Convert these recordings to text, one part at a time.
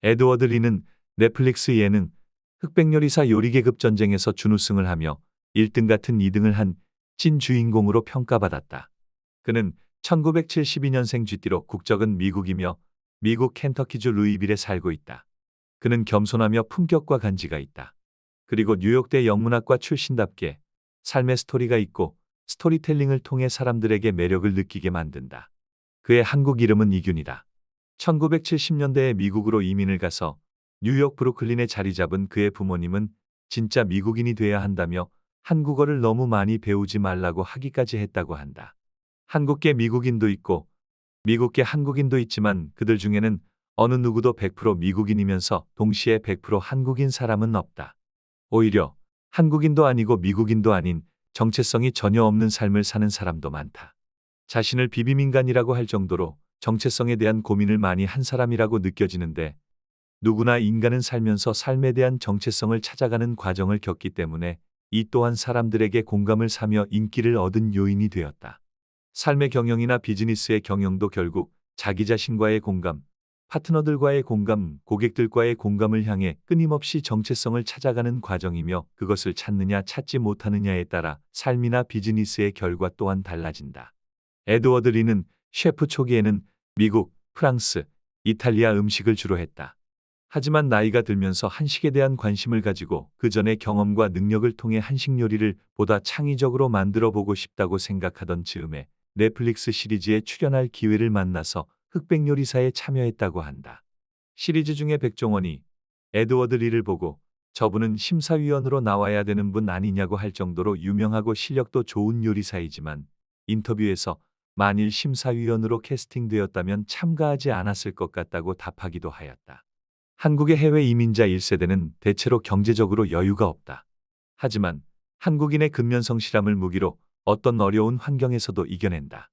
에드워드 리는 넷플릭스 예능 흑백요리사 요리계급 전쟁에서 준우승을 하며 1등 같은 2등을 한 찐 주인공으로 평가받았다. 그는 1972년생 쥐띠로 국적은 미국이며 미국 켄터키주 루이빌에 살고 있다. 그는 겸손하며 품격과 간지가 있다. 그리고 뉴욕대 영문학과 출신답게 삶의 스토리가 있고 스토리텔링을 통해 사람들에게 매력을 느끼게 만든다. 그의 한국 이름은 이균이다. 1970년대에 미국으로 이민을 가서 뉴욕 브루클린에 자리 잡은 그의 부모님은 진짜 미국인이 돼야 한다며 한국어를 너무 많이 배우지 말라고 하기까지 했다고 한다. 한국계 미국인도 있고 미국계 한국인도 있지만 그들 중에는 어느 누구도 100% 미국인이면서 동시에 100% 한국인 사람은 없다. 오히려 한국인도 아니고 미국인도 아닌 정체성이 전혀 없는 삶을 사는 사람도 많다. 자신을 비비민간이라고 할 정도로 정체성에 대한 고민을 많이 한 사람이라고 느껴지는데 누구나 인간은 살면서 삶에 대한 정체성을 찾아가는 과정을 겪기 때문에 이 또한 사람들에게 공감을 사며 인기를 얻은 요인이 되었다. 삶의 경영이나 비즈니스의 경영도 결국 자기 자신과의 공감, 파트너들과의 공감, 고객들과의 공감을 향해 끊임없이 정체성을 찾아가는 과정이며 그것을 찾느냐 찾지 못하느냐에 따라 삶이나 비즈니스의 결과 또한 달라진다. 에드워드 리는 셰프 초기에는 미국, 프랑스, 이탈리아 음식을 주로 했다. 하지만 나이가 들면서 한식에 대한 관심을 가지고 그 전의 경험과 능력을 통해 한식 요리를 보다 창의적으로 만들어 보고 싶다고 생각하던 즈음에 넷플릭스 시리즈에 출연할 기회를 만나서 흑백요리사에 참여했다고 한다. 시리즈 중에 백종원이 에드워드 리를 보고 저분은 심사위원으로 나와야 되는 분 아니냐고 할 정도로 유명하고 실력도 좋은 요리사이지만 인터뷰에서 만일 심사위원으로 캐스팅되었다면 참가하지 않았을 것 같다고 답하기도 하였다. 한국의 해외 이민자 1세대는 대체로 경제적으로 여유가 없다. 하지만 한국인의 근면성실함을 무기로 어떤 어려운 환경에서도 이겨낸다.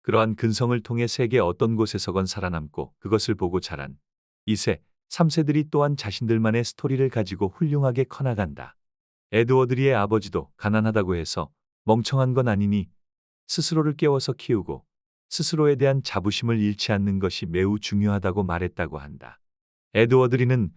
그러한 근성을 통해 세계 어떤 곳에서건 살아남고 그것을 보고 자란 2세, 3세들이 또한 자신들만의 스토리를 가지고 훌륭하게 커나간다. 에드워드 리의 아버지도 가난하다고 해서 멍청한 건 아니니 스스로를 깨워서 키우고 스스로에 대한 자부심을 잃지 않는 것이 매우 중요하다고 말했다고 한다. 에드워드 리는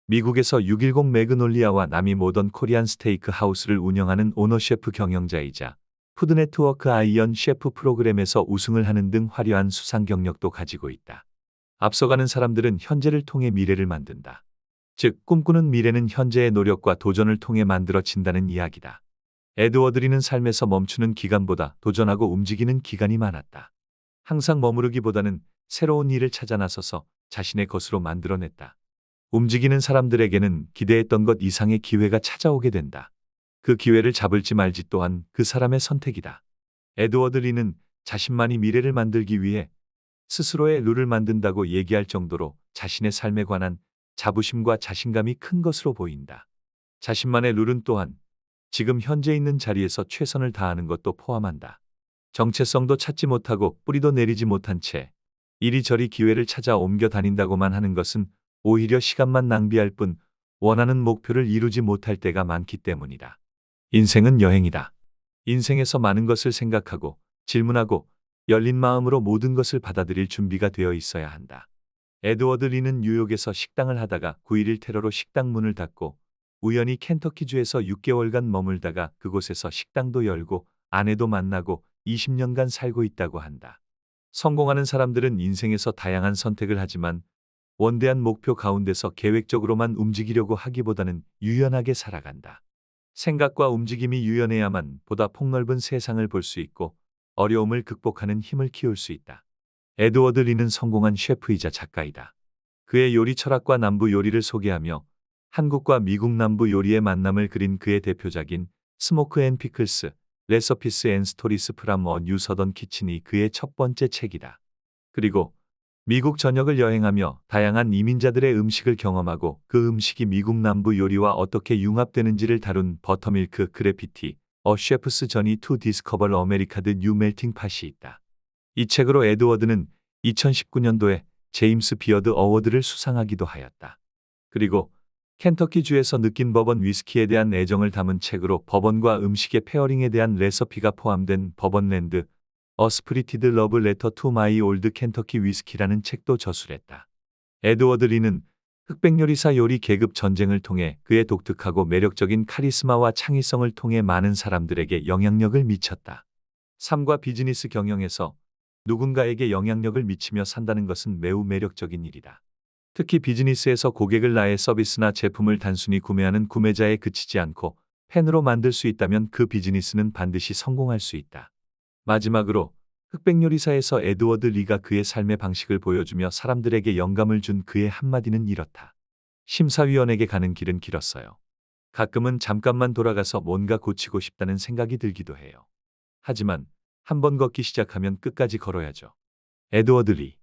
미국에서 610 매그놀리아와 남이 모던 코리안 스테이크 하우스를 운영하는 오너셰프 경영자이자 푸드네트워크 아이언 셰프 프로그램에서 우승을 하는 등 화려한 수상 경력도 가지고 있다. 앞서가는 사람들은 현재를 통해 미래를 만든다. 즉 꿈꾸는 미래는 현재의 노력과 도전을 통해 만들어진다는 이야기다. 에드워드 리는 삶에서 멈추는 기간보다 도전하고 움직이는 기간이 많았다. 항상 머무르기보다는 새로운 일을 찾아 나서서 자신의 것으로 만들어냈다. 움직이는 사람들에게는 기대했던 것 이상의 기회가 찾아오게 된다. 그 기회를 잡을지 말지 또한 그 사람의 선택이다. 에드워드 리는 자신만이 미래를 만들기 위해 스스로의 룰을 만든다고 얘기할 정도로 자신의 삶에 관한 자부심과 자신감이 큰 것으로 보인다. 자신만의 룰은 또한 지금 현재 있는 자리에서 최선을 다하는 것도 포함한다. 정체성도 찾지 못하고 뿌리도 내리지 못한 채 이리저리 기회를 찾아 옮겨 다닌다고만 하는 것은 오히려 시간만 낭비할 뿐 원하는 목표를 이루지 못할 때가 많기 때문이다. 인생은 여행이다. 인생에서 많은 것을 생각하고 질문하고 열린 마음으로 모든 것을 받아들일 준비가 되어 있어야 한다. 에드워드 리는 뉴욕에서 식당을 하다가 9.11 테러로 식당 문을 닫고 우연히 켄터키주에서 6개월간 머물다가 그곳에서 식당도 열고 아내도 만나고 20년간 살고 있다고 한다. 성공하는 사람들은 인생에서 다양한 선택을 하지만 원대한 목표 가운데서 계획적으로만 움직이려고 하기보다는 유연하게 살아간다. 생각과 움직임이 유연해야만 보다 폭넓은 세상을 볼 수 있고 어려움을 극복하는 힘을 키울 수 있다. 에드워드 리는 성공한 셰프이자 작가이다. 그의 요리 철학과 남부 요리를 소개하며 한국과 미국 남부 요리의 만남을 그린 그의 대표작인 스모크 앤 피클스, 레서피스 앤 스토리스 프람 어 뉴 서던 키친이 그의 첫 번째 책이다. 그리고 미국 전역을 여행하며 다양한 이민자들의 음식을 경험하고 그 음식이 미국 남부 요리와 어떻게 융합되는지를 다룬 버터밀크 그래피티, 어 셰프스 저니 투 디스커버 아메리카드 뉴 멜팅 팟이 있다. 이 책으로 에드워드는 2019년도에 제임스 비어드 어워드를 수상하기도 하였다. 그리고 켄터키주에서 느낀 버번 위스키에 대한 애정을 담은 책으로 버번과 음식의 페어링에 대한 레시피가 포함된 버번랜드, 어 스프리티드 러브 레터 투 마이 올드 켄터키 위스키라는 책도 저술했다. 에드워드 리는 흑백요리사 요리 계급 전쟁을 통해 그의 독특하고 매력적인 카리스마와 창의성을 통해 많은 사람들에게 영향력을 미쳤다. 삶과 비즈니스 경영에서 누군가에게 영향력을 미치며 산다는 것은 매우 매력적인 일이다. 특히 비즈니스에서 고객을 나의 서비스나 제품을 단순히 구매하는 구매자에 그치지 않고 팬으로 만들 수 있다면 그 비즈니스는 반드시 성공할 수 있다. 마지막으로 흑백요리사에서 에드워드 리가 그의 삶의 방식을 보여주며 사람들에게 영감을 준 그의 한마디는 이렇다. 심사위원에게 가는 길은 길었어요. 가끔은 잠깐만 돌아가서 뭔가 고치고 싶다는 생각이 들기도 해요. 하지만 한 번 걷기 시작하면 끝까지 걸어야죠. 에드워드 리